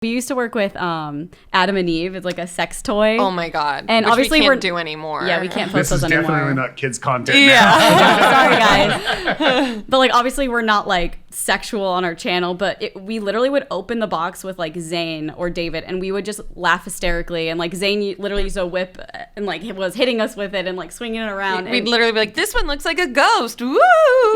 We used to work with Adam and Eve. It's like a sex toy. Oh my God. And which obviously we can't do anymore. Yeah, we can't post This those is anymore. definitely not kids content. Yeah. Sorry, guys. But like, obviously, we're not like sexual on our channel, but we literally would open the box with like Zane or David, and we would just laugh hysterically. And like Zane literally used a whip and like was hitting us with it and like swinging it around. We'd literally be like, "This one looks like a ghost." Woo!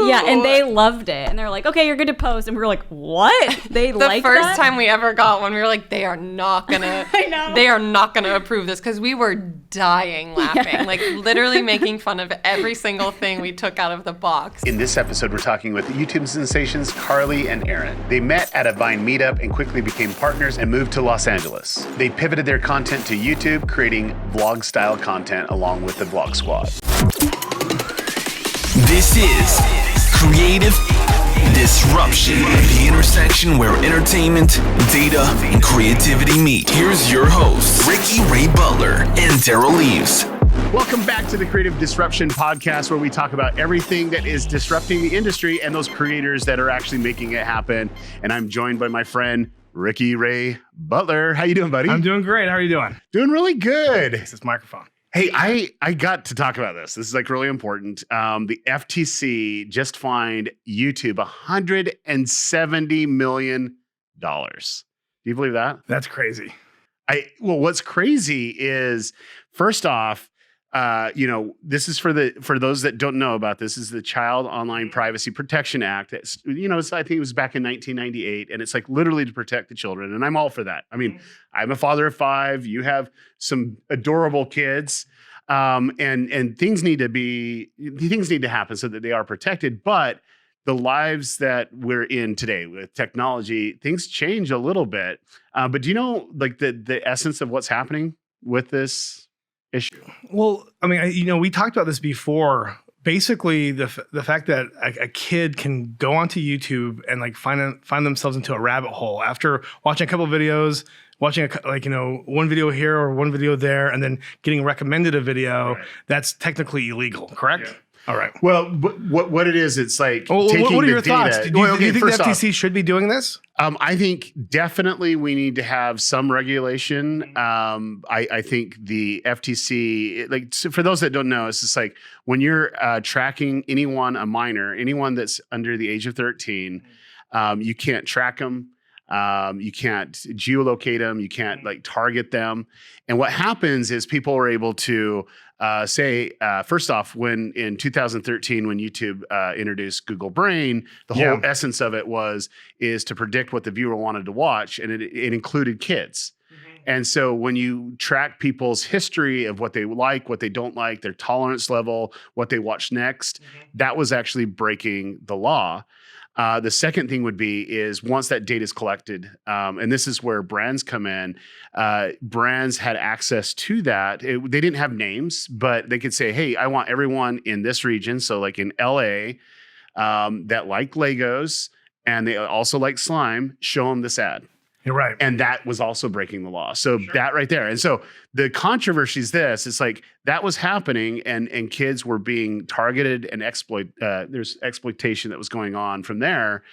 Yeah, and they loved it, and they're like, "Okay, you're good to post." And we were like, "What?" They like that? The first time we ever got one, we were like, "They are not gonna." I know. They are not gonna approve this, because we were dying laughing, like literally making fun of every single thing we took out of the box. In this episode, we're talking with YouTube sensations Carly and Erin. They met at a Vine meetup and quickly became partners and moved to Los Angeles. They pivoted their content to YouTube, creating vlog-style content along with the Vlog Squad. This is Creative Disruption, the intersection where entertainment, data, and creativity meet. Here's your hosts, Ricky Ray Butler and Derral. Welcome back to the Creative Disruption Podcast, where we talk about everything that is disrupting the industry and those creators that are actually making it happen. And I'm joined by my friend, Ricky Ray Butler. How you doing, buddy? I'm doing great. How are you doing? Doing really good. This microphone. Hey, I got to talk about this. This is like really important. The FTC just fined YouTube $170 million. Do you believe that? That's crazy. Well, what's crazy is, first off, this is for those that don't know about this, is the Child Online Privacy Protection Act. It's, I think it was back in 1998, and it's like literally to protect the children. And I'm all for that. I mean, I'm a father of 5. You have some adorable kids, and things need to happen so that they are protected. But the lives that we're in today with technology, things change a little bit. But do you know, like the essence of what's happening with this issue? Well, I mean, we talked about this before. Basically, the fact that a kid can go onto YouTube and like find themselves into a rabbit hole after watching a couple of videos, watching one video here or one video there, and then getting recommended a video, right, that's technically illegal, correct? Yeah. All right. Well, what it is, it's like taking what are your the data. thoughts? Do you think the FTC should be doing this? I think definitely we need to have some regulation. I think the FTC, for those that don't know, it's just like when you're tracking a minor, anyone that's under the age of 13, you can't track them. You can't geolocate them. You can't target them. And what happens is people are able to say, first off, when in 2013, when YouTube introduced Google Brain, the whole essence of it is to predict what the viewer wanted to watch. And it included kids. Mm-hmm. And so when you track people's history of what they like, what they don't like, their tolerance level, what they watch next, that was actually breaking the law. The second thing would be is once that data is collected, and this is where brands come in, brands had access to that. They didn't have names, but they could say, hey, I want everyone in this region, so like in LA, that like Legos and they also like slime, show them this ad. You're right. And that was also breaking the law. So that right there. And so the controversy is this. It's like that was happening and kids were being targeted and there's exploitation that was going on from there.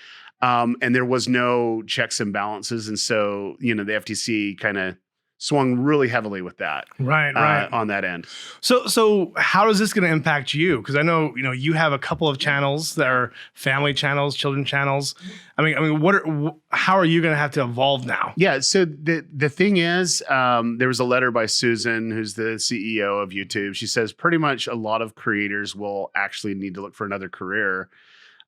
And there was no checks and balances. And so, the FTC kind of swung really heavily with that. Right. On that end. So how is this going to impact you? Because I know, you have a couple of channels that are family channels, children channels. I mean, how are you going to have to evolve now? Yeah. So the thing is, there was a letter by Susan, who's the CEO of YouTube. She says pretty much a lot of creators will actually need to look for another career.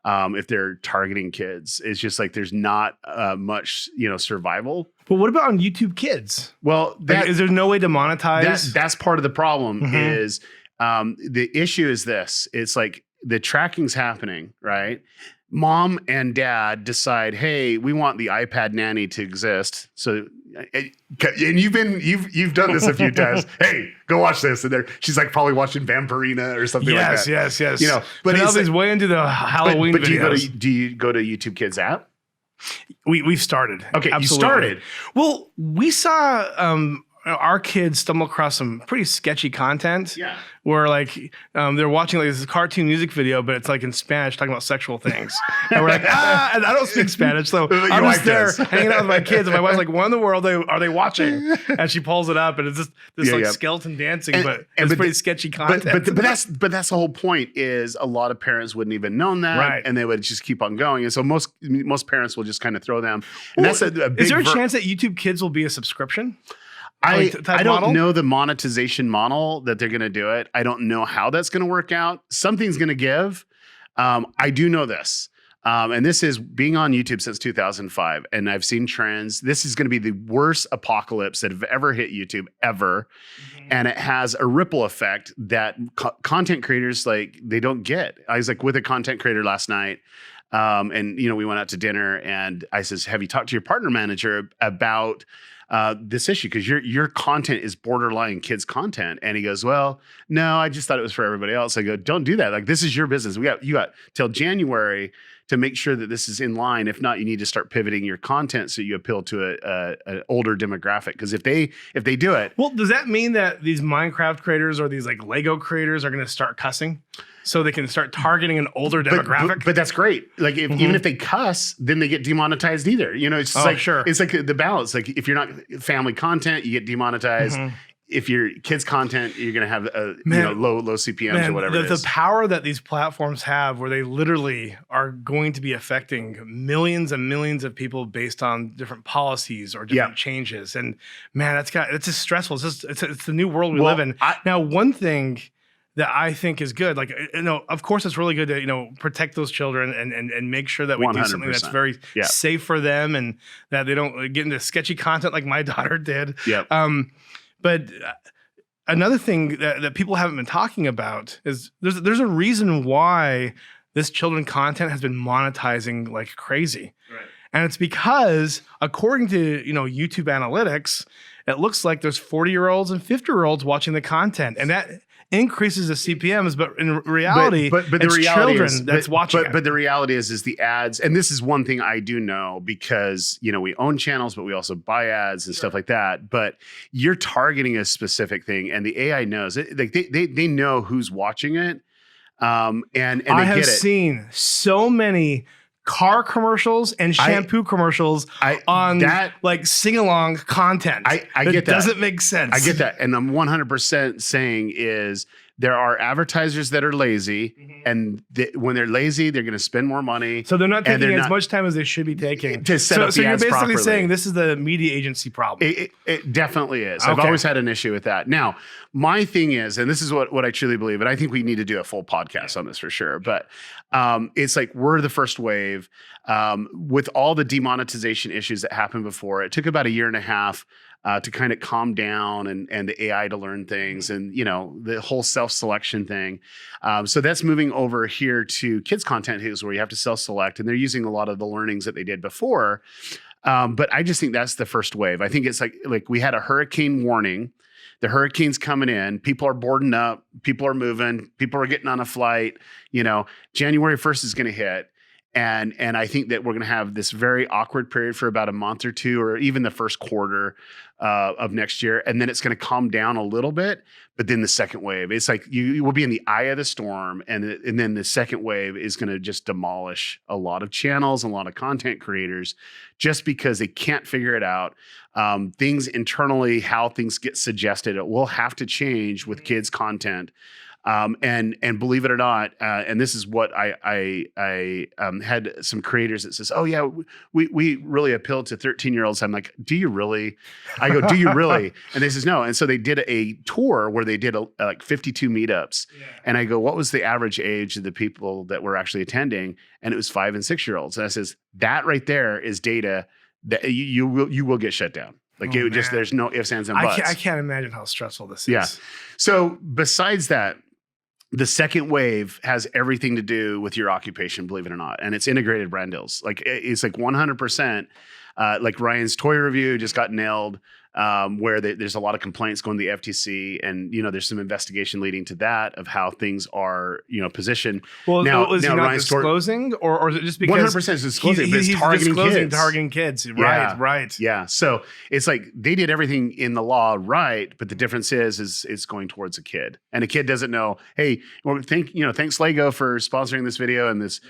If they're targeting kids, it's just like there's not much, survival. But what about on YouTube Kids? Well, is there no way to monetize? That's part of the problem. Is the issue is this? It's like the tracking's happening, right? Mom and dad decide, hey, we want the iPad nanny to exist. So, and you've done this a few times. Hey, go watch this. And she's like probably watching Vampirina or something like that. Yes. But Penelope's way into the Halloween but videos. do you go to YouTube Kids app? We've started. Okay, absolutely. You started. Well, we saw our kids stumble across some pretty sketchy content. Yeah. Where like they're watching like this cartoon music video, but it's like in Spanish talking about sexual things. And we're like, and I don't speak Spanish, so I'm just there hanging out with my kids. And my wife's like, what in the world are they watching? And she pulls it up, and it's just this skeleton dancing, but it's pretty sketchy content. But that's the whole point. Is a lot of parents wouldn't even known that, right. And they would just keep on going. And so most parents will just kind of throw them. And that's a big is there a chance that YouTube Kids will be a subscription? I don't know the monetization model that they're going to do it. I don't know how that's going to work out. Something's going to give. I do know this. And this is being on YouTube since 2005. And I've seen trends. This is going to be the worst apocalypse that have ever hit YouTube ever. Mm-hmm. And it has a ripple effect that content creators, like, they don't get. I was like with a content creator last night. And, we went out to dinner and I says, have you talked to your partner manager about this issue? Because your content is borderline kids content. And he goes, well, no, I just thought it was for everybody else. I go, don't do that. Like, this is your business. You got till January to make sure that this is in line. If not, you need to start pivoting your content so you appeal to an older demographic. Because if they do it, well, does that mean that these Minecraft creators or these like Lego creators are going to start cussing? So they can start targeting an older demographic. But that's great. Like even if they cuss, then they get demonetized either. It's like sure. It's like the balance. Like if you're not family content, you get demonetized. Mm-hmm. If you're kids content, you're gonna have low CPMs or whatever. The power that these platforms have, where they literally are going to be affecting millions and millions of people based on different policies or different changes. And man, it's just stressful. It's the new world we live in. Now, one thing that I think is good, like, of course it's really good to, protect those children and make sure that we 100%. Do something that's very safe for them and that they don't get into sketchy content like my daughter did. Yeah. But another thing that people haven't been talking about is there's a reason why this children content has been monetizing like crazy. Right. And it's because according to, YouTube analytics, it looks like there's 40-year-olds and 50-year-olds watching the content. And that increases the CPMs, but in reality, but the it's reality children that's watching. But the reality is the ads, and this is one thing I do know because we own channels, but we also buy ads and stuff like that. But you're targeting a specific thing, and the AI knows it. Like they know who's watching it, and I have seen so many car commercials and shampoo commercials on that, like sing-along content. I get that. Doesn't make sense. I get that. And I'm 100% saying is there are advertisers that are lazy, and when they're lazy, they're going to spend more money. So they're not taking as much time as they should be taking to set up the ads properly. So you're basically saying this is the media agency problem. It definitely is. Okay. I've always had an issue with that. Now, my thing is, and this is what I truly believe, and I think we need to do a full podcast on this for sure, but it's like we're the first wave. With all the demonetization issues that happened before, it took about 1.5 years to kind of calm down and the AI to learn things and, the whole self-selection thing. So that's moving over here to kids content where you have to self-select, and they're using a lot of the learnings that they did before. But I just think that's the first wave. I think it's like we had a hurricane warning. The hurricane's coming in. People are boarding up. People are moving. People are getting on a flight. January 1st is going to hit. And I think that we're going to have this very awkward period for about a month or two, or even the first quarter of next year. And then it's going to calm down a little bit. But then the second wave, it's like you will be in the eye of the storm. And then the second wave is going to just demolish a lot of channels and a lot of content creators just because they can't figure it out. Things internally, how things get suggested, it will have to change with kids' content. And believe it or not, and this is what I had some creators that says, oh yeah, we really appeal to 13-year-olds. I'm like, do you really? I go, do you really? And they says no. And so they did a tour where they did like 52 meetups. Yeah. And I go, what was the average age of the people that were actually attending? And it was 5 and 6-year-olds. And I says, that right there is data that you will get shut down. Like there's no ifs, ands, and buts. I can't imagine how stressful this is. Yeah. So besides that, the second wave has everything to do with your occupation, believe it or not. And it's integrated brand deals. Like it's like 100%, like Ryan's toy review just got nailed. where there's a lot of complaints going to the FTC, and there's some investigation leading to that of how things are positioned. Well, now is he not Ryan disclosing, or is it just because 100% disclosing? But it's he's targeting disclosing kids. targeting kids, Yeah. right? Yeah, so it's like they did everything in the law right, but the difference is it's going towards a kid, and a kid doesn't know. Hey, well, thanks Lego for sponsoring this video and this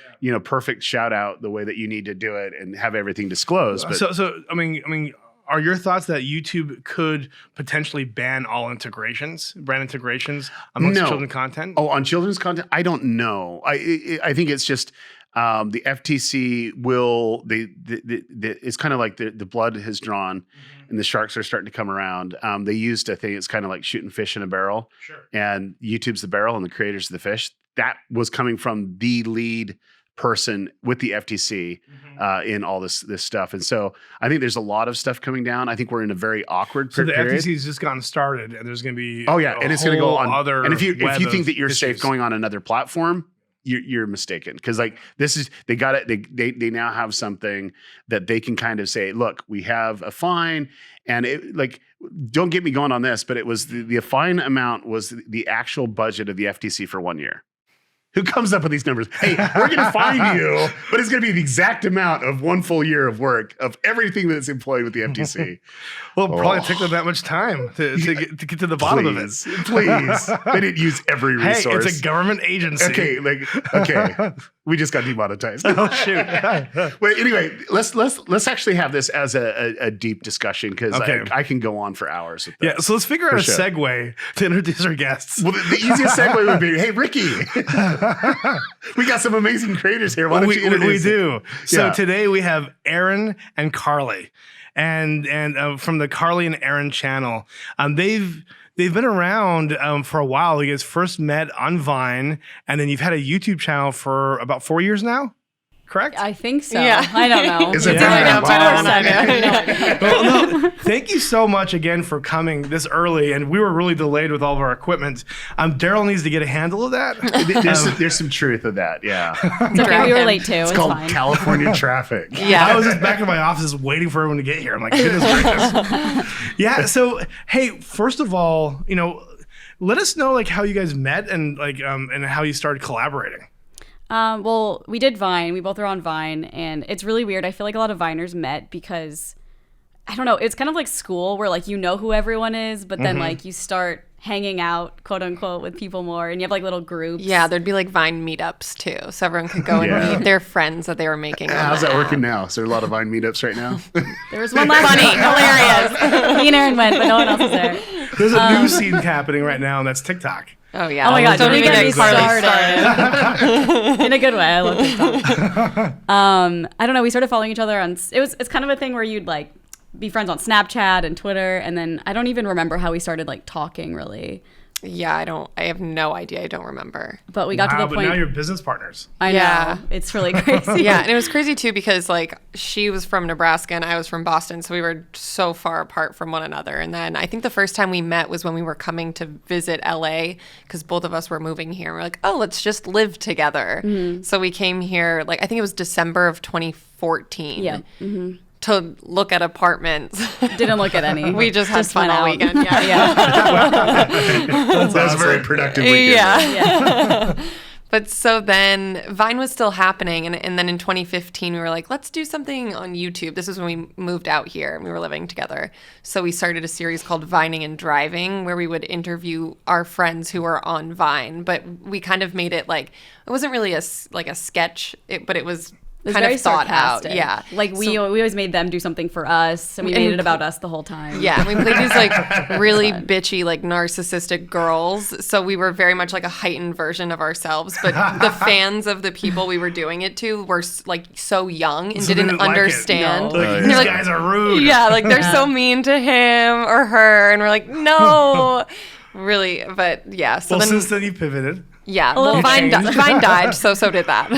perfect shout out the way that you need to do it and have everything disclosed. But So I mean. Are your thoughts that YouTube could potentially ban all brand integrations amongst children's content? Oh, on children's content? I don't know. I think it's just the FTC will. It's kind of like the blood has drawn, and the sharks are starting to come around. They used a thing. It's kind of like shooting fish in a barrel. Sure. And YouTube's the barrel, and the creators of the fish. That was coming from the lead person with the FTC in all this stuff. And so I think there's a lot of stuff coming down. I think we're in a very awkward period. So the FTC's just gotten started, and there's going to be and it's going to go on other. And if you think that you're issues. safe going on another platform, you're mistaken, because like this is they got it. They now have something that they can kind of say, look, we have a fine, and it like. Don't get me going on this, but it was the fine amount was the actual budget of the FTC for 1 year. Who comes up with these numbers? Hey, we're going to fine you, but it's going to be the exact amount of 1 full year of work of everything that's employed with the FTC. Well, it probably took them that much time to get to the bottom of it. Please. They didn't use every resource. Hey, it's a government agency. Okay. We just got demonetized. Oh, shoot. Well, anyway, let's actually have this as a deep discussion, because I can go on for hours with this. Yeah, so let's figure out a segue to introduce our guests. Well, the easiest segue would be, hey, Ricky, we got some amazing creators here. Why don't you introduce We do. So Yeah. today we have Erin and Carly, and from the Carly and Erin channel. They've been around for a while. You guys first met on Vine, and then you've had a YouTube channel for about 4 years now, correct? I think so. Yeah. I don't know. Is it Yeah. bad? Well, no, thank you so much again for coming this early, and we were really delayed with all of our equipment. Derral needs to get a handle of that. There's some truth of that, yeah. It's okay. We were late too. It's It's called fine. California traffic. Yeah. I was just back in my office waiting for everyone to get here. I'm like, goodness gracious. Yeah. So, hey, first of all, let us know like how you guys met and and how you started collaborating. Well, we did Vine. We both are on Vine, and it's really weird. I feel like a lot of Viners met because, I don't know, it's kind of like school where like who everyone is, but then like you start hanging out, quote unquote, with people more, and you have like little groups. Yeah, there'd be like Vine meetups too, so everyone could go and meet their friends that they were making. How's that working now? Is there a lot of Vine meetups right now? There was one last week. Hilarious. Me and Erin went, but no one else was there. There's a new scene happening right now, and that's TikTok. Oh yeah. Oh my God, Don't don't even get me get Carly started. In a good way. I love TikTok. I don't know. We started following each other on. It's kind of a thing where you'd like be friends on Snapchat and Twitter, and then I don't even remember how we started like talking really. Yeah, I have no idea. I don't remember. But we got to the But point. now you're business partners. I Yeah. know. It's really crazy. Yeah, and it was crazy too because like she was from Nebraska and I was from Boston, so we were so far apart from one another. And then I think the first time we met was when we were coming to visit LA because both of us were moving here. And we're like, oh, let's just live together. So we came here like I think it was December of 2014. Yeah. To look at apartments. Didn't look at any. We just had fun went all out. weekend. Yeah. Yeah. That's very productive weekend. Yeah. But so then Vine was still happening. And then in 2015, we were like, let's do something on YouTube. This is when we moved out here and we were living together. So we started a series called Vining and Driving where we would interview our friends who were on Vine. But we kind of made it like, it wasn't really a sketch, but it was kind very of thought sarcastic. out. Yeah. Like we always made them do something for us, and we made it about us the whole time. Yeah, and we played these like really bitchy, like narcissistic girls. So we were very much like a heightened version of ourselves. But the fans of the people we were doing it to were like so young and So they didn't didn't like it. understand. No. Like, And these they're like, guys are rude. yeah, like they're so mean to him or her, and we're like, no, really. But yeah, so Well, then since then you pivoted. yeah, little well, Vine changed. died, so did that.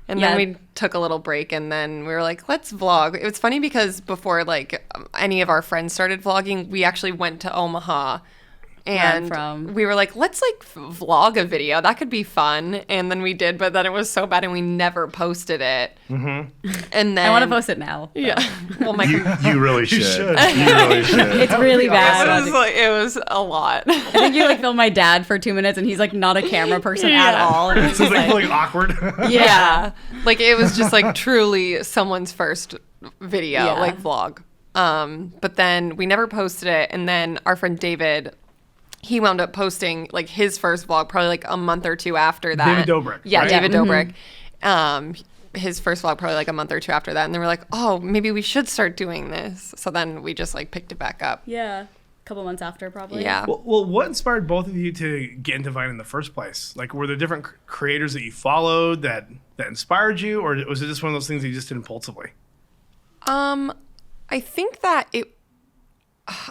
And Yeah. then we took a little break, and then we were like, let's vlog. It was funny because before like any of our friends started vlogging, we actually went to Omaha And from. we were like, let's like vlog a video. That could be fun. And then we did, but then it was so bad and we never posted it. And then I want to post it now. Yeah. Well, my You really should. should. You really should. It's really bad. it was a lot. I think you like filmed my dad for 2 minutes, and he's like not a camera person at all. And it's So it's just, like really awkward. Yeah. Like it was just like truly someone's first video, Yeah. like vlog. But then we never posted it. And then our friend David, he wound up posting like his first vlog probably like a month or two after that. David Dobrik, Yeah, right? David Dobrik. His first vlog probably like a month or two after that. And they were like, oh, maybe we should start doing this. So then we just like picked it back up. yeah, a couple months after probably. Yeah. Well, what inspired both of you to get into Vine in the first place? Like, were there different creators that you followed that inspired you, or was it just one of those things that you just did impulsively? I think that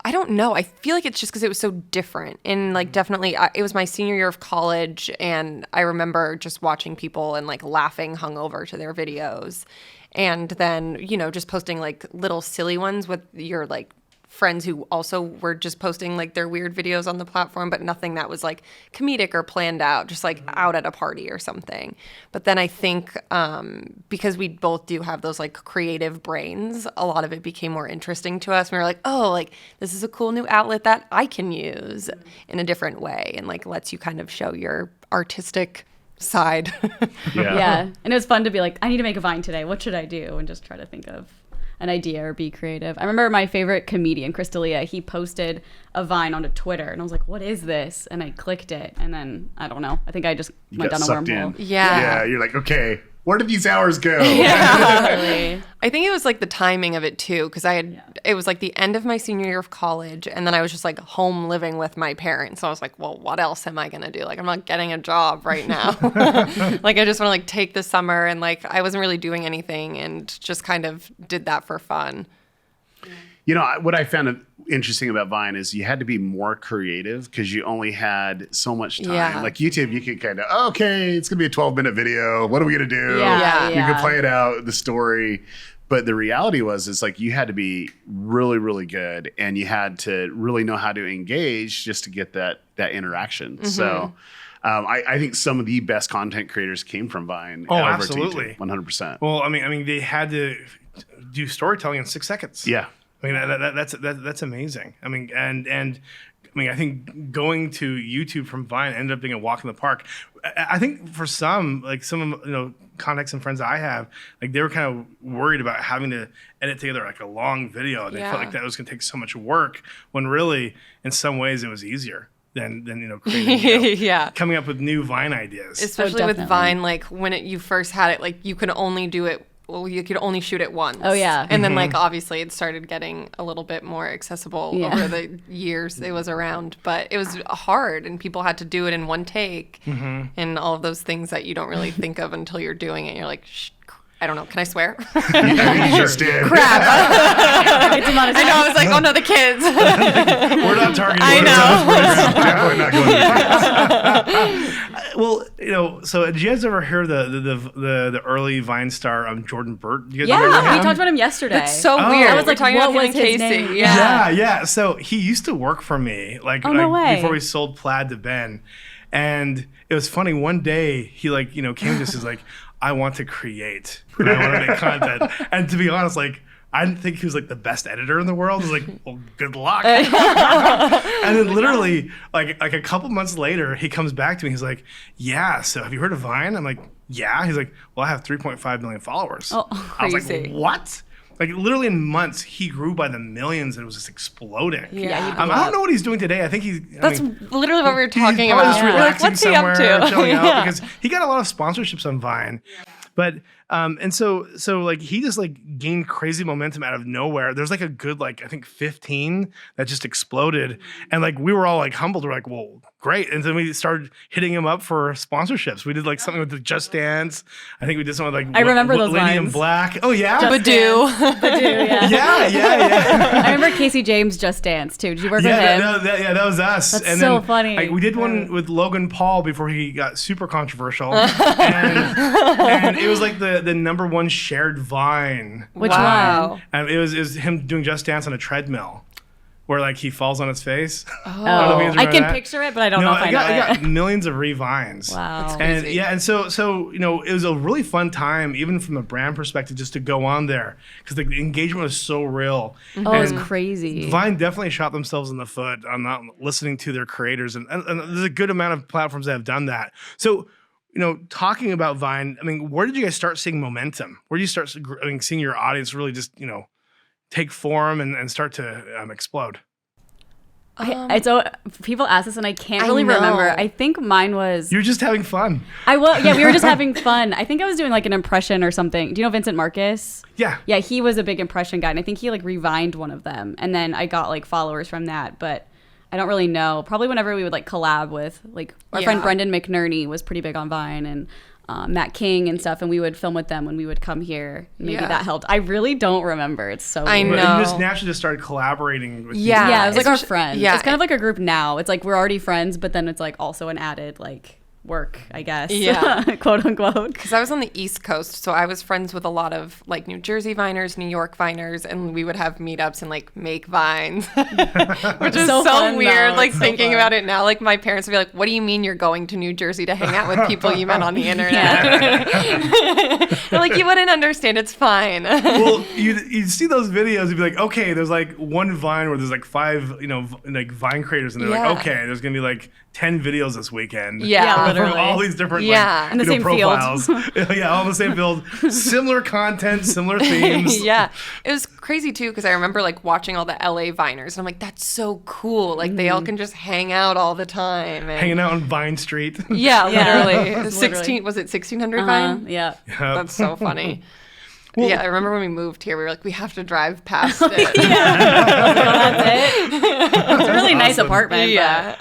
I don't know. I feel like it's just because it was so different. And like definitely it was my senior year of college and I remember just watching people and like laughing hungover to their videos. And then, you know, just posting like little silly ones with your like friends who also were just posting like their weird videos on the platform, but nothing that was like comedic or planned out, just like out at a party or something. But then I think because we both do have those like creative brains, a lot of it became more interesting to us. We were like, oh, like this is a cool new outlet that I can use in a different way and like lets you kind of show your artistic side. Yeah, and it was fun to be like, I need to make a Vine today. What should I do? And just try to think of an idea or be creative. I remember my favorite comedian, Chris D'Elia, he posted a Vine onto Twitter, and I was like, what is this? And I clicked it, and then, I don't know, I think I just went down a sucked wormhole. in. Yeah. Yeah, you're like, okay, where did these hours go? Totally. I think it was like the timing of it too, because it was like the end of my senior year of college, and then I was just like home living with my parents. So I was like, well, what else am I gonna do? Like, I'm not getting a job right now. Like, I just want to like take the summer, and like I wasn't really doing anything, and just kind of did that for fun. You know, what I found interesting about Vine is you had to be more creative because you only had so much time. Yeah. Like YouTube, you could kind of, okay, it's going to be a 12-minute video. What are we going to do? Yeah, You could play it out, the story. But the reality was, it's like you had to be really, really good, and you had to really know how to engage just to get that interaction. Mm-hmm. So I think some of the best content creators came from Vine. Oh, over to absolutely. YouTube, 100%. Well, I mean, they had to do storytelling in 6 seconds. Yeah. I mean, that's amazing. I mean, and I mean, I think going to YouTube from Vine ended up being a walk in the park. I think for some, like some of contacts and friends I have, like they were kind of worried about having to edit together like a long video. They felt like that was going to take so much work. When really, in some ways, it was easier than creating, Yeah. coming up with new Vine ideas. Especially with definitely. Vine, like when you first had it, like you could only do it. Well, you could only shoot it once. Oh, yeah. And then, like, obviously it started getting a little bit more accessible Yeah. over the years it was around. But it was hard, and people had to do it in one take. And all of those things that you don't really think of until you're doing it. You're like, I don't know. Can I swear? Yeah, you just did. Crap. It's demonetized. I know. I was like, oh, no, the kids. We're not targeting. I know. Definitely not going to Well, so did you guys ever hear the early Vine star Jordan Burt? You guys Yeah, remember we him? talked about him yesterday. It's so Oh. weird. I I was was like, talking what about him was and his Casey. name? Yeah. Yeah. So he used to work for me, like, no way. before we sold Plaid to Ben. And it was funny. One day he came to us, he's like, I want to create. And I want to make content. And to be honest, like, I didn't think he was like the best editor in the world. I was like, well, good luck. And then literally, like a couple months later, he comes back to me. He's like, yeah, so have you heard of Vine? I'm like, yeah. He's like, well, I have 3.5 million followers. Oh, I was like, crazy. what? Like literally in months, he grew by the millions and it was just exploding. Yeah. he I don't know what he's doing today. I think he's. That's literally what we were talking he's probably about. just We're like, relaxing what's he up somewhere, to? chilling out, Yeah. because he got a lot of sponsorships on Vine. But and so like he just like gained crazy momentum out of nowhere. There's like a good I think 15 that just exploded, and like we were all like humbled. We're like, well, great. And then we started hitting him up for sponsorships. We did like something with the Just Dance. I think we did something with like I remember those Lady in lines. Black. Oh yeah, Badoo. Badoo, yeah. yeah. I remember Casey James Just Dance too. Did you work with him? That was us. That's and so then, funny. Like, we did one with Logan Paul before he got super controversial, and it was like the number one shared Vine. Which Wow. one? And it was him doing Just Dance on a treadmill. where like he falls on his face. Oh, I don't know if you guys I remember can that. picture it, but I don't know if I know I it. got millions of revines. Wow. And crazy. yeah, and so you know, it was a really fun time, even from a brand perspective, just to go on there because the engagement was so real. Oh, it's And crazy. Vine definitely shot themselves in the foot on not listening to their creators, and there's a good amount of platforms that have done that. So, you know, talking about Vine, I mean, where did you guys start seeing momentum? Where did you start seeing your audience really just, you know, take form and start to explode? So people ask this and I can't I really know. remember. I think mine was You're just having fun. we were just having fun. I think I was doing like an impression or something. Do you know Vincent Marcus? Yeah. Yeah, he was a big impression guy, and I think he like revined one of them, and then I got like followers from that. But I don't really know. Probably whenever we would like collab with like our friend Brendan McNerney was pretty big on Vine, and Matt King and stuff, and we would film with them when we would come here. Maybe that helped. I really don't remember. It's so I weird. know. But you just naturally just started collaborating with Yeah. people. Yeah, it was like our Especially- friends. yeah. It's kind of like a group now. It's like we're already friends, but then it's like also an added like work, I guess. Yeah. Quote unquote. Because I was on the East Coast, so I was friends with a lot of like New Jersey Viners, New York Viners, and we would have meetups and like make vines, which is So so, fun, weird. though. Like It's so thinking fun. about it now, like my parents would be like, "What do you mean you're going to New Jersey to hang out with people you met on the internet?" They're like, "You wouldn't understand. It's fine." Well, you see those videos, you'd be like, okay, there's like one Vine where there's like 5, you know, like Vine creators, and they're Yeah. like, okay, there's gonna be like 10 videos this weekend. Yeah, From literally. all these different Yeah. like, In the you know, same field. profiles. Yeah, all in the same field. Similar content, similar themes. Yeah, it was crazy too because I remember like watching all the LA Viners, and I'm like, "That's so cool! Like they all can just hang out all the time." And Hanging out on Vine Street. Yeah, Yeah. literally. It's 16 was it 1600 Vine? Yeah. That's so funny. Yeah, I remember when we moved here, we were like, we have to drive past it. That's it. It's a really nice awesome. apartment. Yeah.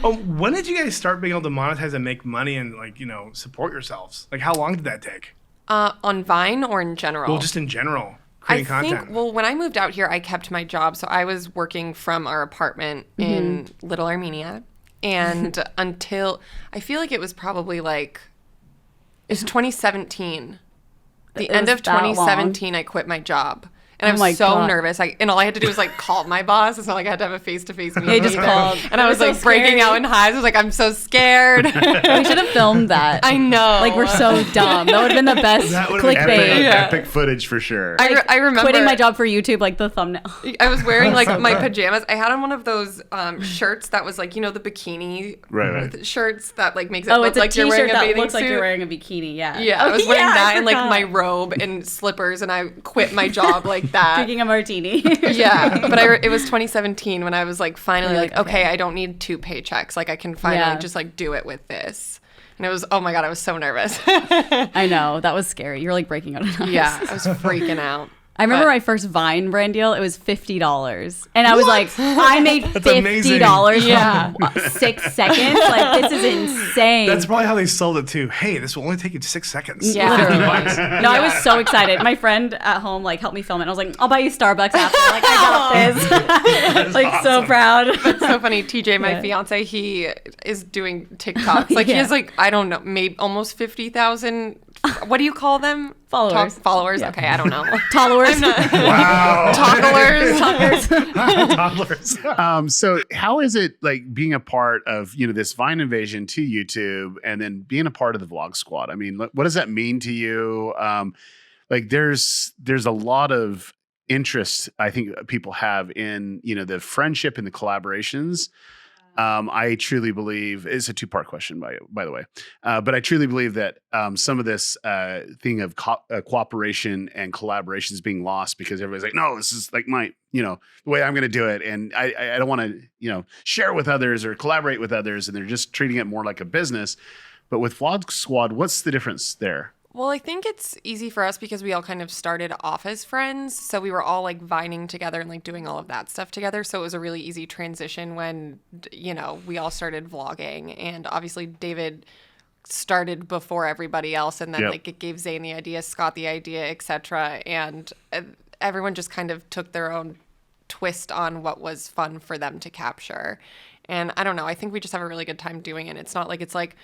Oh, when did you guys start being able to monetize and make money and like, you know, support yourselves? Like how long did that take? On Vine or in general? Well, just in general, I creating content. think, well, when I moved out here, I kept my job. So I was working from our apartment in Little Armenia. And until, I feel like it was probably like, it's 2017. The It end was of that long? 2017, I quit my job. And I Oh my was so God. nervous. And all I had to do was like call my boss. It's not like I had to have a face-to-face meeting. They just either. called. And I was That like was so breaking scary. out in hives. I was like, I'm so scared. We should have filmed that. I know. Like we're so dumb. That would have been the best That would've been Epic, clickbait. Yeah. epic footage for sure. I remember Quitting my job for YouTube, like the thumbnail. I was wearing like my pajamas. I had on one of those shirts that was like, you know, the bikini Right. shirts that like makes it Oh, look it's a like you're t-shirt wearing a that bathing looks suit. like you're wearing a bikini. Yeah. Yeah, Oh, I was wearing yeah, I that and like forgot. my robe and slippers, and I quit my job like that. Drinking a martini. Yeah, but it was 2017 when I was like finally You're like, like, okay, okay. I don't need 2 paychecks. Like I can finally Yeah. just like do it with this. And it was, oh my God, I was so nervous. I know. That was scary. You're like breaking out in hives. Yeah, I was freaking out. I remember But- my first Vine brand deal. It was $50, and I was like, I made amazing. $50 Yeah. from 6 seconds. Like this is insane. That's probably how they sold it too. Hey, this will only take you 6 seconds. Yeah. Literally. No, I was so excited. My friend at home like helped me film it. I was like, I'll buy you Starbucks after. Like I got this. Like so proud. It's so funny. TJ, my Yeah. fiance, he is doing TikToks. Like he Yeah. has like, I don't know, maybe almost 50,000. What do you call them? Followers. Followers. Yeah. Okay, I don't know. Toddlers. Wow. Togglers. Toddlers. So how is it like being a part of, you know, this Vine invasion to YouTube and then being a part of the Vlog Squad? I mean, what does that mean to you? Like there's a lot of interest I think people have in, you know, the friendship and the collaborations. I truly believe it's a 2-part question by the way, but I truly believe that some of this thing of cooperation and collaboration is being lost because everybody's like, no, this is like my, you know, the way I'm going to do it, and I don't want to, you know, share with others or collaborate with others, and they're just treating it more like a business. But with Vlog Squad, what's the difference there? Well, I think it's easy for us because we all kind of started off as friends. So we were all like vining together and like doing all of that stuff together. So it was a really easy transition when, you know, we all started vlogging. And obviously David started before everybody else. And then Yep. like it gave Zane the idea, Scott the idea, etc. And everyone just kind of took their own twist on what was fun for them to capture. And I don't know, I think we just have a really good time doing it. It's not like it's like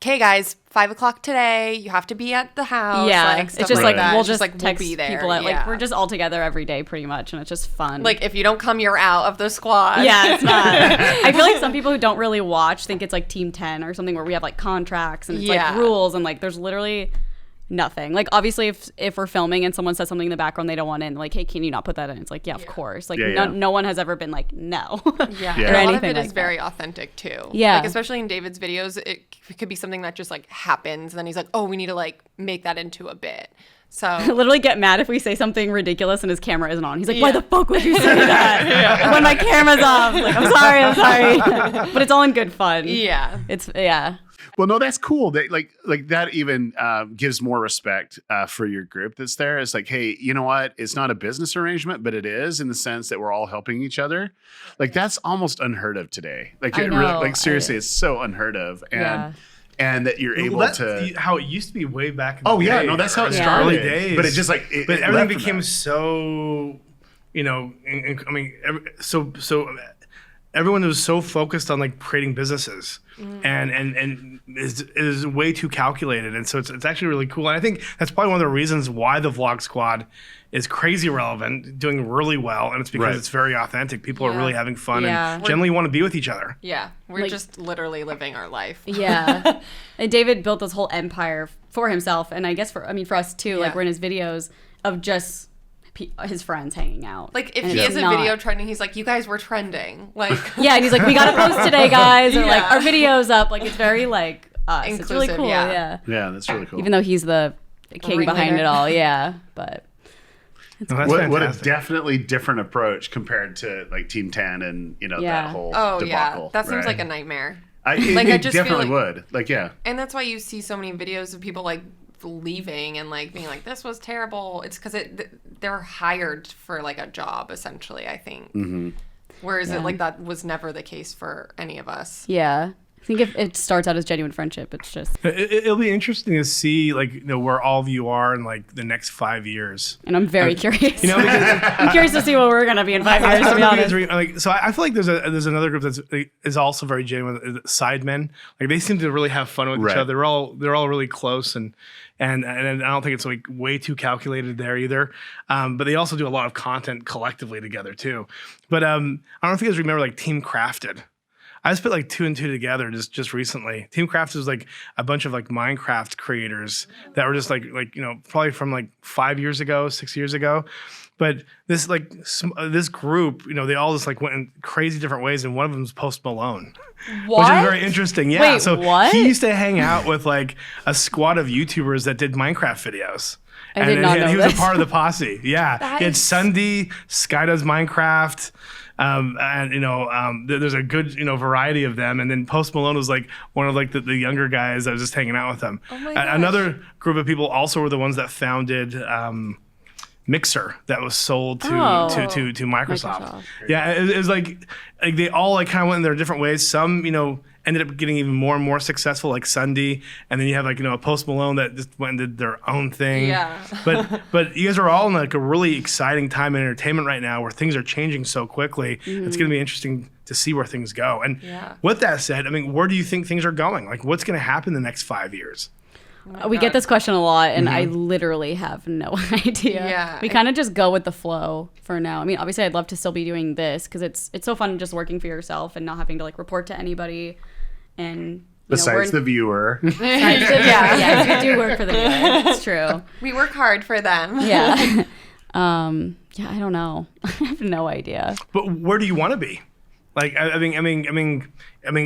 okay, guys, 5 o'clock today. You have to be at the house. Yeah, like, it's stuff just like that. we'll It's just like text we'll be there. people. Like we're just all together every day, pretty much, and it's just fun. like if you don't come, you're out of the squad. Yeah, it's not. I feel like some people who don't really watch think it's like Team 10 or something where we have like contracts and it's like rules and like there's literally nothing. Like obviously if we're filming and someone says something in the background they don't want in, like, hey, can you not put that in? It's like, yeah, of course. Like no one has ever been like, no. Yeah. Or And a lot of anything it is like very that. authentic too. Yeah. Like especially in David's videos, it could be something that just like happens and then he's like, oh, we need to like make that into a bit. So Literally get mad if we say something ridiculous and his camera isn't on. He's like, why the fuck would you say that when my camera's off? Like, I'm sorry. But it's all in good fun. yeah. It's Well, no, that's cool. That like that even gives more respect for your group that's there. It's like, hey, you know what? It's not a business arrangement, but it is in the sense that we're all helping each other. Like that's almost unheard of today. Like I it really, know. like seriously, it's so unheard of. And that you're able to. how it used to be way back in the Oh yeah, day, no, that's how it right? started. Early days. But it just like, but it everything left from became that. so, I mean, so everyone was so focused on like creating businesses and is way too calculated. And so it's actually really cool. And I think that's probably one of the reasons why the Vlog Squad is crazy relevant, doing really well. And it's because it's very authentic. People are really having fun and generally want to be with each other. Yeah. We're Like- just literally living our life. Yeah. And David built this whole empire for himself. And I guess for us too, like Yeah. we're in his videos of just his friends hanging out. Like if And he it's has a not. video trending, he's like, you guys were trending. Like Yeah, and he's like, we gotta post today, guys. Or like Yeah. our video's up. Like it's very like us. It's really Inclusive, cool. yeah. Yeah. Yeah, that's really cool. Even though he's the king behind Ringleader. it all. Yeah. But No, that's what a fantastic. definitely different approach compared to like Team 10 and Yeah. that whole oh debacle. yeah. That seems right? like a nightmare. It, like, I it just feel definitely like- would. Like yeah. And that's why you see so many videos of people like leaving and like being like, this was terrible. It's because they're hired for like a job essentially, I think. Mm-hmm. Whereas it like that was never the case for any of us. yeah. I think if it starts out as genuine friendship, it's just It'll be interesting to see like where all of you are in like the next 5 years. and I'm very curious. Because I'm curious to see what we're gonna be in 5 years, to be honest. So I feel like there's another group that's is also very genuine. Sidemen, like they seem to really have fun with Right. each other. They're all really close and I don't think it's like way too calculated there either. But they also do a lot of content collectively together too. But I don't know if you guys remember like Team Crafted. I just put like 2 and 2 together just recently. Team Crafted was like a bunch of like Minecraft creators that were just like probably from like 5 years ago, 6 years ago. But this like this group, they all just like went in crazy different ways, and one of them was Post Malone, which is very interesting. Yeah, Wait, so what? he used to hang out with like a squad of YouTubers that did Minecraft videos. I did not know he was this. a part of the posse. Yeah, he had Sunday, Sky Does Minecraft. There's a good variety of them, and then Post Malone was like one of like the younger guys that was just hanging out with them. Oh my gosh. Another group of people also were the ones that founded Mixer that was sold to Microsoft. Yeah, it was like they all like kind of went in their different ways. Some ended up getting even more and more successful, like Sunday, and then you have like a Post Malone that just went and did their own thing. Yeah. But you guys are all in like a really exciting time in entertainment right now, where things are changing so quickly. It's going to be interesting to see where things go. And with that said, I mean, where do you think things are going? Like, what's going to happen in the next 5 years? We get this question a lot, and I literally have no idea. Yeah. We kind of just go with the flow for now. I mean, obviously, I'd love to still be doing this because it's so fun just working for yourself and not having to like report to anybody. And Besides the viewer. yeah, we do work for the viewer. It's true. We work hard for them. Yeah. I don't know. I have no idea. But where do you want to be? Like, I mean,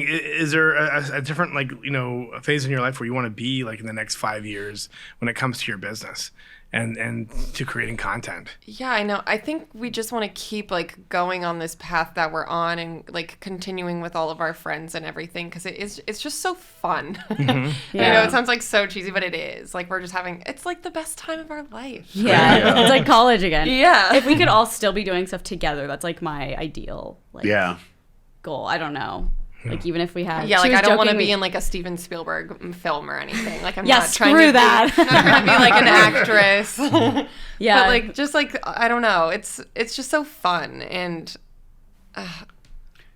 is there a different a phase in your life where you want to be like in the next 5 years when it comes to your business and to creating content? Yeah, I know. I think we just want to keep like going on this path that we're on and like continuing with all of our friends and everything because it's just so fun. Yeah. It sounds like so cheesy, but it is. Like we're just it's like the best time of our life. Yeah. It's like college again. Yeah. If we could all still be doing stuff together, that's like my ideal goal. I don't know. Like even if we had Yeah, like she was I don't want to joking- be in like a Steven Spielberg film or anything. Like I'm Yeah, not trying screw to that. Be, not trying to be like an actress. Yeah. But like just like I don't know. It's just so fun and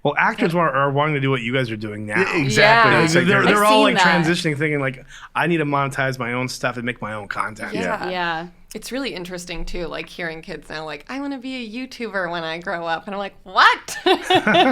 Well, Well, actors are wanting to do what you guys are doing now. Exactly. Yeah. It's like They're all seen like that. transitioning, thinking like, I need to monetize my own stuff and make my own content. Yeah. Yeah. It's really interesting too, like hearing kids now, like, I want to be a YouTuber when I grow up. And I'm like, what?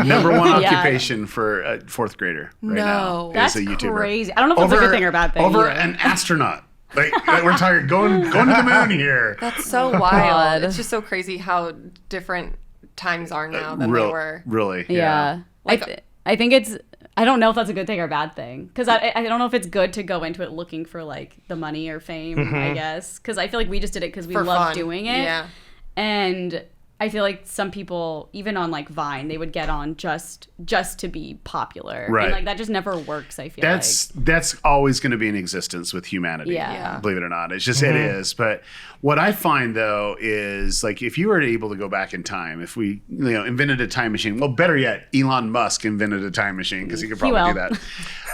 number one Yeah. occupation for a fourth grader right now That's is a YouTuber. crazy. I don't know if it's a good thing or a bad thing. Over either. an astronaut. Like we're talking going to the moon here. That's so wild. God. It's just so crazy how different times are now than they were. Really. Yeah. Like- I think it's, I don't know if that's a good thing or a bad thing. Because I don't know if it's good to go into it looking for like the money or fame, I guess. Because I feel like we just did it because we For love fun. doing it. Yeah. And I feel like some people, even on like Vine, they would get on just to be popular. Right. And like that just never works, I feel That's always going to be in existence with humanity. Yeah. Believe it or not. It's just it is. But what I find though is like if you were able to go back in time, if we invented a time machine, well, better yet, Elon Musk invented a time machine because he could probably do will.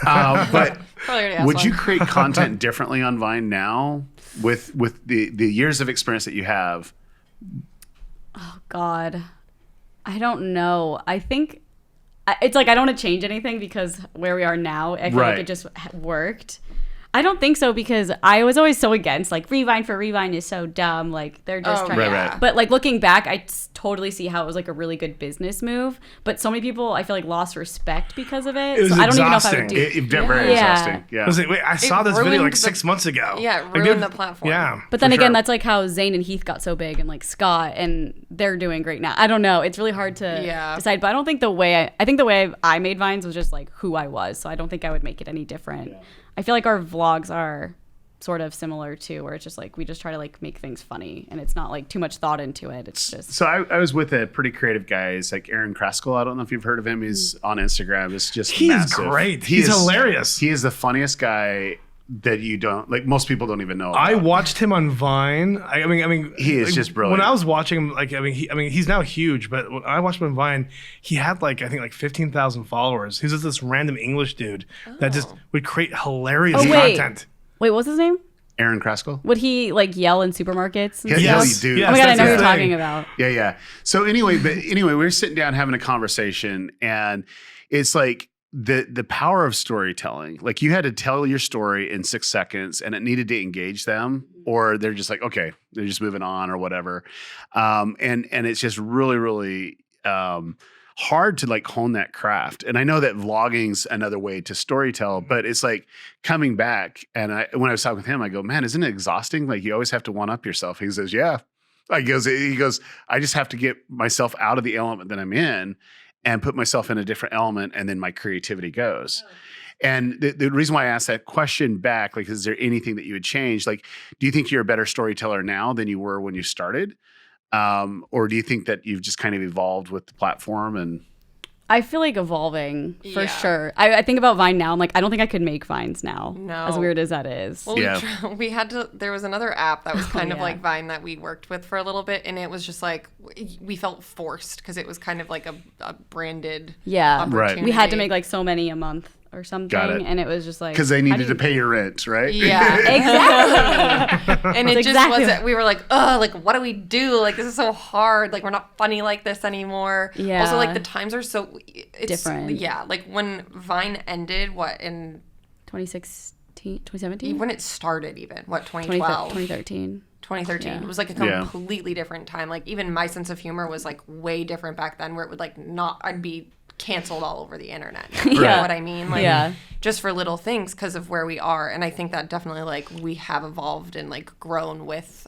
that. But Probably already asked would you one. create content differently on Vine now with the years of experience that you have? God, I don't know. I think it's like I don't want to change anything because where we are now, I feel Right. like it just worked. I don't think so because I was always so against like Revine for Revine is so dumb. Like they're just trying. right. But like looking back, I totally see how it was like a really good business move. But so many people I feel like lost respect because of it. It was so I don't even know if I would do. exhausting. Very Yeah. exhausting. Yeah. I was like, wait, I saw this video ruined like the- 6 months ago. Yeah, it Like, ruined dude, the platform. Yeah. But then for again, sure. that's like how Zayn and Heath got so big, and like Scott, and they're doing great now. I don't know. It's really hard to Yeah. decide. But I don't think the way I think the way I made Vines was just like who I was. So I don't think I would make it any different. I feel like our vlogs are sort of similar too, where it's just like we just try to like make things funny, and it's not like too much thought into it. It's just So I was with a pretty creative guy. He's like Erin. I don't know if you've heard of him. He's on Instagram. It's just He's massive. great. He's hilarious. He is the funniest guy that you don't like. Most people don't even know about. I watched him on Vine. I mean, He is like, just brilliant. When I was watching him, like, he's now huge, but when I watched him on Vine, he had like, I think like 15,000 followers. He's just this random English dude that just would create hilarious Oh, wait. content. wait, what's his name? Aaron Kraskell. Would he like yell in supermarkets? And Yeah, stuff? you do. Yes, Oh my god, I that's know who his you're thing. talking about. Yeah. So anyway, we were sitting down having a conversation, and it's like the power of storytelling. Like you had to tell your story in 6 seconds, and it needed to engage them, or they're just like, okay, they're just moving on or whatever. And it's just really, really hard to like hone that craft. And I know that vlogging's another way to storytell, but it's like coming back. And when I was talking with him, I go, man, isn't it exhausting? Like you always have to one up yourself. He says, yeah. He goes, I just have to get myself out of the element that I'm in and put myself in a different element, and then my creativity goes. And the reason why I asked that question back, like, is there anything that you would change? Like, do you think you're a better storyteller now than you were when you started? Or do you think that you've just kind of evolved with the platform? And I feel like evolving for Yeah. sure. I think about Vine now. I'm like, I don't think I could make Vines now. No. As weird as that is. Well, Yeah. we had to. There was another app that was kind of yeah. like Vine that we worked with for a little bit, and it was just like we felt forced because it was kind of like a branded Yeah. opportunity. We had to make like so many a month or something. Got it. And it was just like. because they how needed do to you- pay your rent, right? Yeah, Exactly. and it That's just exactly wasn't. We were like, oh, like what do we do? Like this is so hard. Like we're not funny like this anymore. Yeah. Also, like the times are so it's, Different. Yeah, like when Vine ended, what in 2016, 2017? when it started, even what 2012. 2012. 2013. 2013 Yeah. it was like a Yeah. completely different time. Like even my sense of humor was like way different back then, where it would like not I'd be canceled all over the internet. You know Yeah. what I mean? Like Yeah. just for little things because of where we are. And I think that definitely like we have evolved and like grown with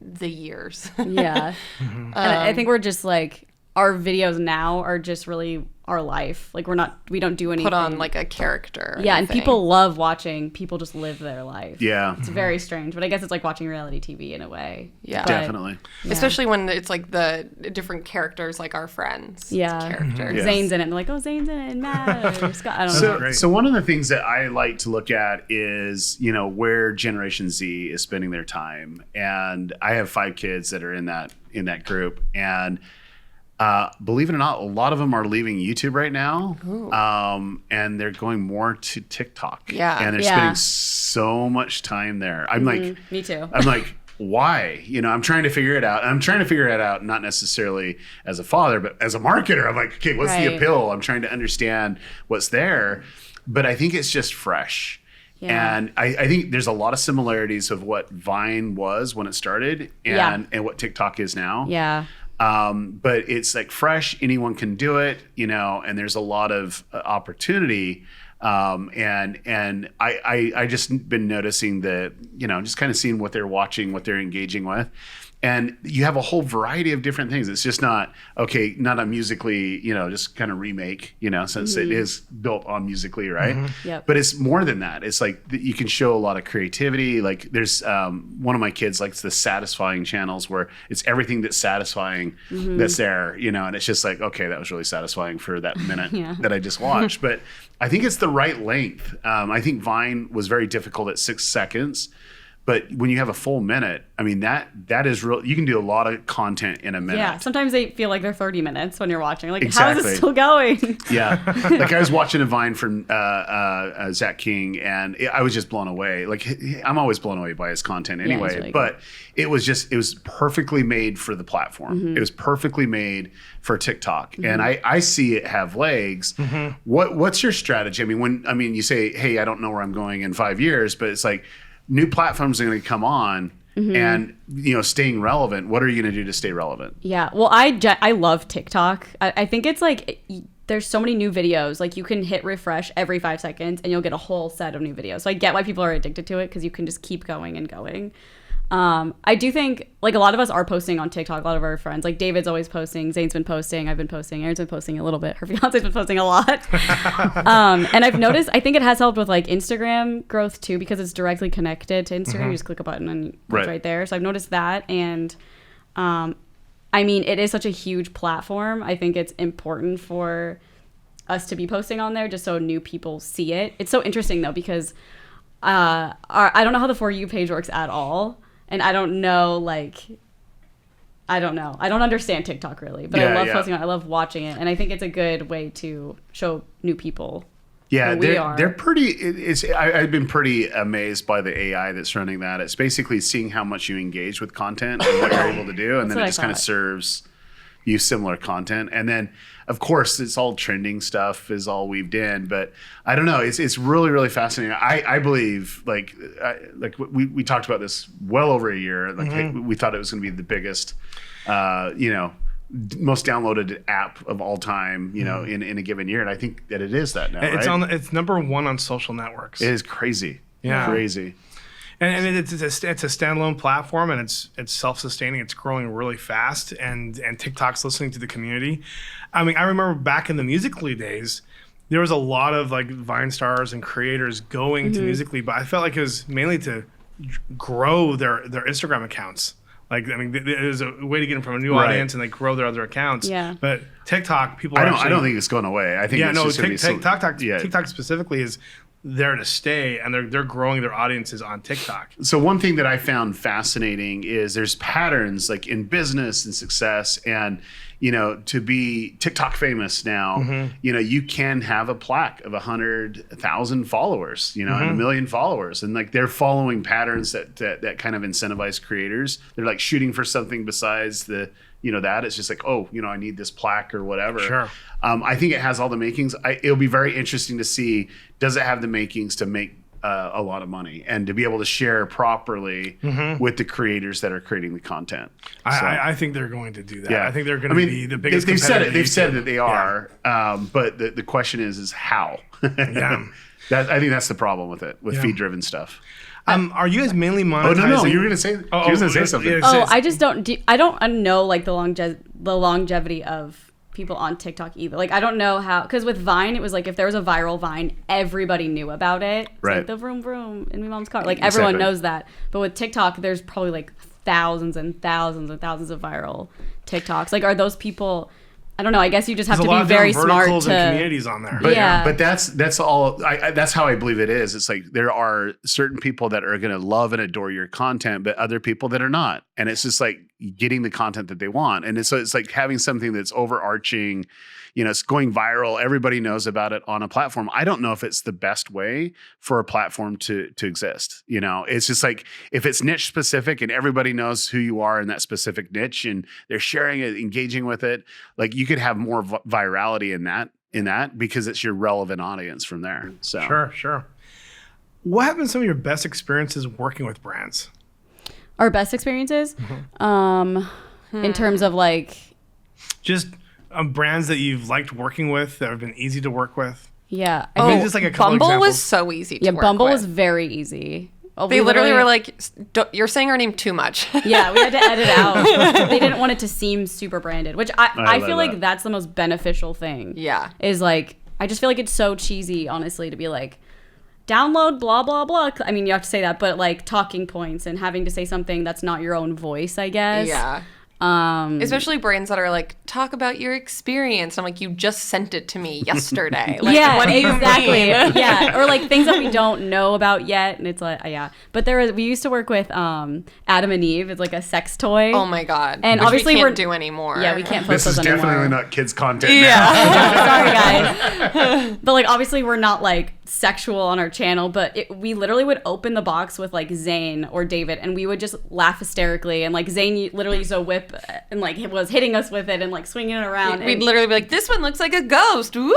the years. Yeah. And I think we're just like, our videos now are just really our life. Like we don't do anything. Put on like a character. or Yeah, and anything. people love watching people just live their life. Yeah, It's very strange, but I guess it's like watching reality TV in a way. Yeah. But- definitely. Especially when it's like the different characters, like our friends. Yeah. Characters. Yeah. Zane's in it, and they're like, oh, Zane's in it, and Matt or Scott. I don't know. So, great. so one of the things that I like to look at is, where Generation Z is spending their time. And I have 5 kids that are in that group. And believe it or not, a lot of them are leaving YouTube right now. And they're going more to TikTok. Yeah. And they're Yeah. spending so much time there. I'm like, Me too. I'm like, why? I'm trying to figure it out. I'm trying to figure it out not necessarily as a father, but as a marketer. I'm like, okay, what's the appeal? I'm trying to understand what's there. But I think it's just fresh. Yeah. And I think there's a lot of similarities of what Vine was when it started and what TikTok is now. Yeah. But it's like fresh, anyone can do it, and there's a lot of opportunity. And I just been noticing that, just kind of seeing what they're watching, what they're engaging with. And you have a whole variety of different things. It's just not a Musically, just kind of remake, since it is built on Musically, right? Mm-hmm. Yep. But it's more than that. It's like you can show a lot of creativity. Like there's one of my kids likes the satisfying channels where it's everything that's satisfying that's there, and it's just like, okay, that was really satisfying for that minute that I just watched. But I think it's the right length. I think Vine was very difficult at 6 seconds. But when you have a full minute, I mean, that is real. You can do a lot of content in a minute. Yeah, sometimes they feel like they're 30 minutes when you're watching. Like, exactly. How is it still going? Yeah. Like I was watching a Vine from Zach King, and I was just blown away. Like, I'm always blown away by his content anyway. Really but it was perfectly made for the platform. Mm-hmm. It was perfectly made for TikTok. Mm-hmm. And I see it have legs. Mm-hmm. What's your strategy? I mean, you say, hey, I don't know where I'm going in 5 years, but it's like, new platforms are going to come on and, staying relevant. What are you going to do to stay relevant? Yeah. Well, I love TikTok. I think it's like there's so many new videos. Like you can hit refresh every 5 seconds and you'll get a whole set of new videos. So I get why people are addicted to it because you can just keep going and going. I do think like a lot of us are posting on TikTok, a lot of our friends, like David's always posting, Zane's been posting, I've been posting, Erin's been posting a little bit, her fiance's been posting a lot. And I've noticed, I think it has helped with like Instagram growth too, because it's directly connected to Instagram. You just click a button and it's right there. So I've noticed that. And it is such a huge platform. I think it's important for us to be posting on there just so new people see it. It's so interesting though, because I don't know how the For You page works at all. And I don't know, I don't understand TikTok really, but I love posting on it. I love watching it. And I think it's a good way to show new people. Yeah, they're pretty, I've been pretty amazed by the AI that's running that. It's basically seeing how much you engage with content and what you're able to do. And then it just kind of serves you similar content. And then, of course, it's all trending stuff is all weaved in. But I don't know. It's really, really fascinating. I believe, like we talked about this well over a year. Like we thought it was going to be the biggest, most downloaded app of all time, in a given year. And I think that it is that now, It's number one on social networks. It is crazy. Yeah. Crazy. And it's a standalone platform, and it's self-sustaining. It's growing really fast, and TikTok's listening to the community. I mean, I remember back in the Musical.ly days, there was a lot of like Vine stars and creators going to Musical.ly, but I felt like it was mainly to grow their Instagram accounts. Like, I mean, there's a way to get them from a new audience, and they grow their other accounts. Yeah. But TikTok, people I don't think it's going away. I think TikTok specifically is there to stay, and they're growing their audiences on TikTok. So one thing that I found fascinating is there's patterns like in business and success, and to be TikTok famous now, you can have a plaque of 100,000 followers, and 1 million followers, and like they're following patterns that kind of incentivize creators. They're like shooting for something besides the that it's just like, I need this plaque or whatever. Sure. I think it has all the makings. It'll be very interesting to see, does it have the makings to make a lot of money and to be able to share properly with the creators that are creating the content. I think they're going to do that. Yeah. I think they're going to be the biggest They've said that they are, but the question is how? Yeah. I think that's the problem with it, with feed-driven stuff. Are you guys mainly monetizing? Oh no! You were going to say. You were going to say something. I just don't. I don't know like the longevity of people on TikTok either. Like I don't know how, because with Vine it was like if there was a viral Vine, everybody knew about it. It's like the vroom vroom in my mom's car. Like everyone knows that. But with TikTok, there's probably like thousands and thousands and thousands of viral TikToks. Like are those people? I don't know. I guess you just have to be very smart to. And communities on there. But that's all. That's how I believe it is. It's like there are certain people that are going to love and adore your content, but other people that are not. And it's just like getting the content that they want. And so it's like having something that's overarching, it's going viral. Everybody knows about it on a platform. I don't know if it's the best way for a platform to exist. It's just like if it's niche specific and everybody knows who you are in that specific niche and they're sharing it, engaging with it, like you could have more virality in that because it's your relevant audience from there. So Sure. What have been some of your best experiences working with brands? Our best experiences, in terms of like, just brands that you've liked working with that have been easy to work with. Yeah. Maybe just like a couple Bumble examples. was so easy to Yeah, work Bumble with. was very easy. They literally were like, "You're saying our name too much." Yeah, we had to edit out. They didn't want it to seem super branded, which I feel like that's the most beneficial thing. Yeah. Is like, I just feel like it's so cheesy, honestly, to be like, download blah, blah, blah. I mean, you have to say that, but like talking points and having to say something that's not your own voice, I guess. Yeah. Especially brands that are like, talk about your experience. I'm like, you just sent it to me yesterday. Like, yeah, what do you exactly. mean? Yeah, or like things that we don't know about yet, and it's like, yeah. But we used to work with Adam and Eve. It's like a sex toy. Oh my god! And which obviously we can't we're do anymore. Yeah, we can't this post is those anymore. definitely not kids content. Yeah. Sorry, guys. But like, obviously, we're not like sexual on our channel, but we literally would open the box with like Zane or David, and we would just laugh hysterically. And like Zane literally used a whip and like was hitting us with it and like swinging it around. We'd literally be like, "This one looks like a ghost." Woo!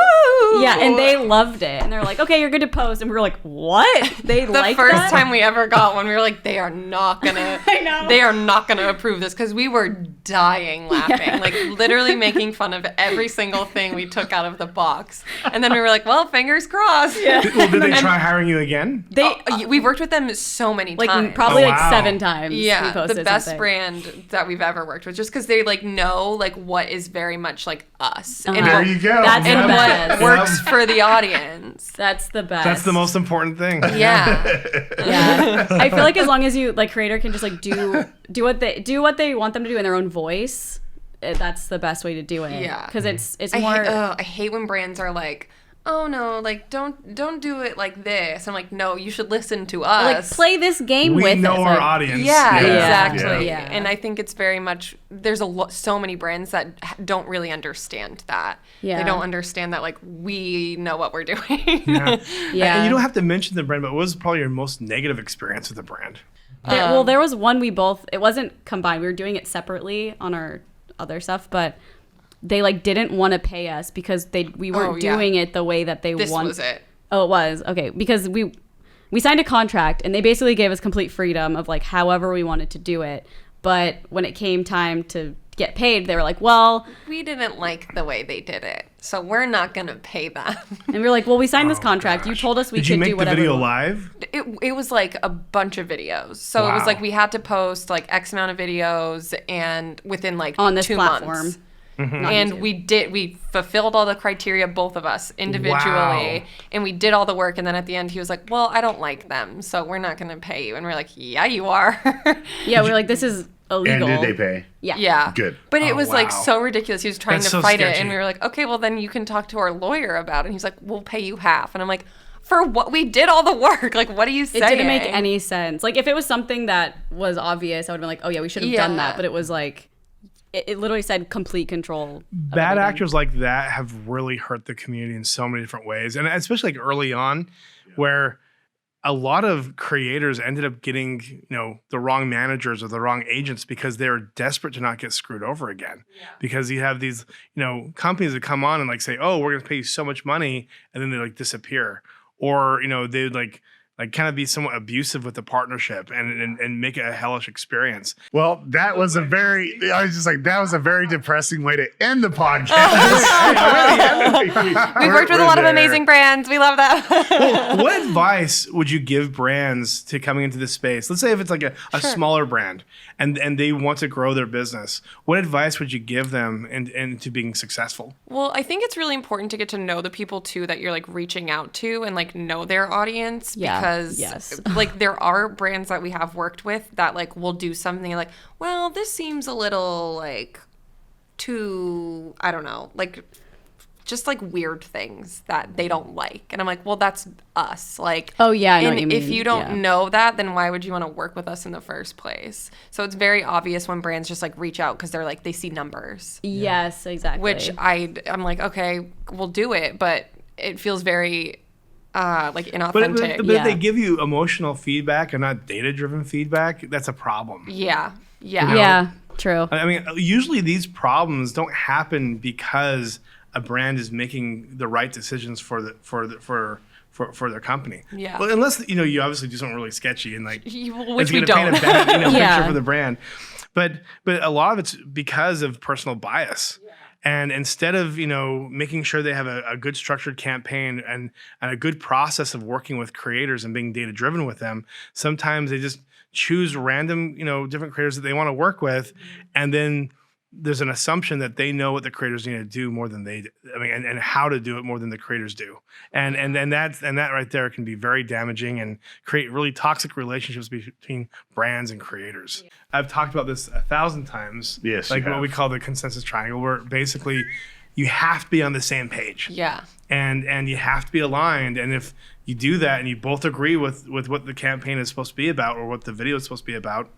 Yeah, and they loved it, and they're like, "Okay, you're good to post." And we were like, "What?" They The like first that? time we ever got one, we were like, "They are not gonna. I know. They are not gonna approve this," because we were dying laughing, like literally making fun of every single thing we took out of the box. And then we were like, "Well, fingers crossed." Yeah. Well, did they try hiring you again? We've worked with them so many like times. probably Oh, like wow. 7 times. Yeah, we posted the best something. brand that we've ever worked with, just because they like know like what is very much like us and There what, you go. That's the and best. what works for the audience. That's the best. That's the most important thing. Yeah, Yeah, I feel like as long as you like creator can just like do what they want them to do in their own voice, that's the best way to do it. Yeah. because it's I more. hate when brands are like, "Oh no, like don't do it like this." I'm like, "No, you should listen to us. like play this game We with know us. our Like, audience. Yeah, Yeah. exactly. Yeah. And I think it's very much there's so many brands that don't really understand that. Yeah. They don't understand that like we know what we're doing. Yeah. Yeah. And you don't have to mention the brand, but what was probably your most negative experience with the brand? There was one it wasn't combined. We were doing it separately on our other stuff, but they like didn't want to pay us because we weren't doing it the way that they This want. was it. Oh, it was. Okay. Because we signed a contract and they basically gave us complete freedom of like however we wanted to do it. But when it came time to get paid, they were like, well, We didn't like the way they did it, so we're not gonna pay them. and we were like, well, we signed this contract. gosh. You told us we Did could you make do the whatever. video we want." live? It was like a bunch of videos. So it was Wow. like we had to post like X amount of videos and within like On this 2 platform. months. Mm-hmm. And we fulfilled all the criteria, both of us individually, Wow. and we did all the work. And then at the end, he was like, "Well, I don't like them, so we're not going to pay you." And we're like, "Yeah, you are." Yeah, we were like, this is And illegal. did they pay? Yeah. Yeah. Good. But it Oh, was like wow. so ridiculous. He was trying That's to so fight it. sketchy. And we were like, "Okay, well, then you can talk to our lawyer about it." And he's like, "We'll pay you half." And I'm like, "For what? We did all the work. Like, what are you saying?" It didn't make any sense. Like, if it was something that was obvious, I would have been like, oh, yeah, we should have done Yeah. that. But it was like, it literally said complete control. of Bad everything. actors like that have really hurt the community in so many different ways. And especially like early on, where a lot of creators ended up getting, the wrong managers or the wrong agents because they were desperate to not get screwed over again. Because you have these, companies that come on and like say, oh, we're going to pay you so much money. And then they like disappear. Or, they would like kind of be somewhat abusive with the partnership and make it a hellish experience. Well, that was a very depressing way to end the podcast. We've worked with a lot of amazing brands. We love that. Well, what advice would you give brands to coming into this space? Let's say if it's like a smaller brand and they want to grow their business. What advice would you give them into being successful? Well, I think it's really important to get to know the people too that you're like reaching out to and like know their audience. Yeah. Because Yes. like there are brands that we have worked with that like will do something like, well, this seems a little like too, I don't know, like just like weird things that they don't like. And I'm like, well, that's us. Like, Oh, yeah, I know and what you mean. if you don't Yeah. know that, then why would you want to work with us in the first place? So it's very obvious when brands just like reach out because they're like, they see numbers, Yes, exactly. which I'm like, okay, we'll do it. But it feels very like inauthentic. But if they give you emotional feedback and not data-driven feedback, that's a problem. Yeah. Yeah, true. I mean, usually these problems don't happen because a brand is making the right decisions for their company. Yeah. Well, unless you obviously do something really sketchy and like Which it's we going to paint don't. a bad Yeah. picture for the brand. But a lot of it's because of personal bias. And instead of making sure they have a good structured campaign and a good process of working with creators and being data driven with them, sometimes they just choose random different creators that they want to work with, and then there's an assumption that they know what the creators need to do more than they do. I mean, and how to do it more than the creators do. And that right there can be very damaging and create really toxic relationships between brands and creators. Yeah. I've talked about this 1,000 times. Yes, like you what have. we call the consensus triangle, where basically you have to be on the same page. Yeah. And you have to be aligned. And if you do that and you both agree with what the campaign is supposed to be about or what the video is supposed to be about,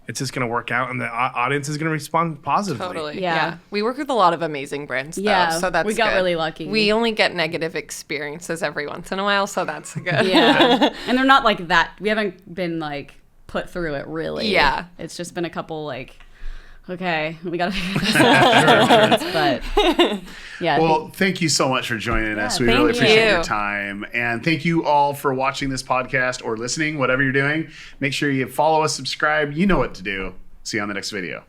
it's just going to work out and the audience is going to respond positively. Totally. Yeah. Yeah. We work with a lot of amazing brands, though, Yeah, so that's we got good. really lucky. We only get negative experiences every once in a while, so that's good. Yeah. And they're not like that. We haven't been like put through it really. Yeah. It's just been a couple like, okay, we got to figure this out. But yeah. Well, thank you so much for joining us. We thank really appreciate you. your time. And thank you all for watching this podcast or listening, whatever you're doing. Make sure you follow us, subscribe. You know what to do. See you on the next video.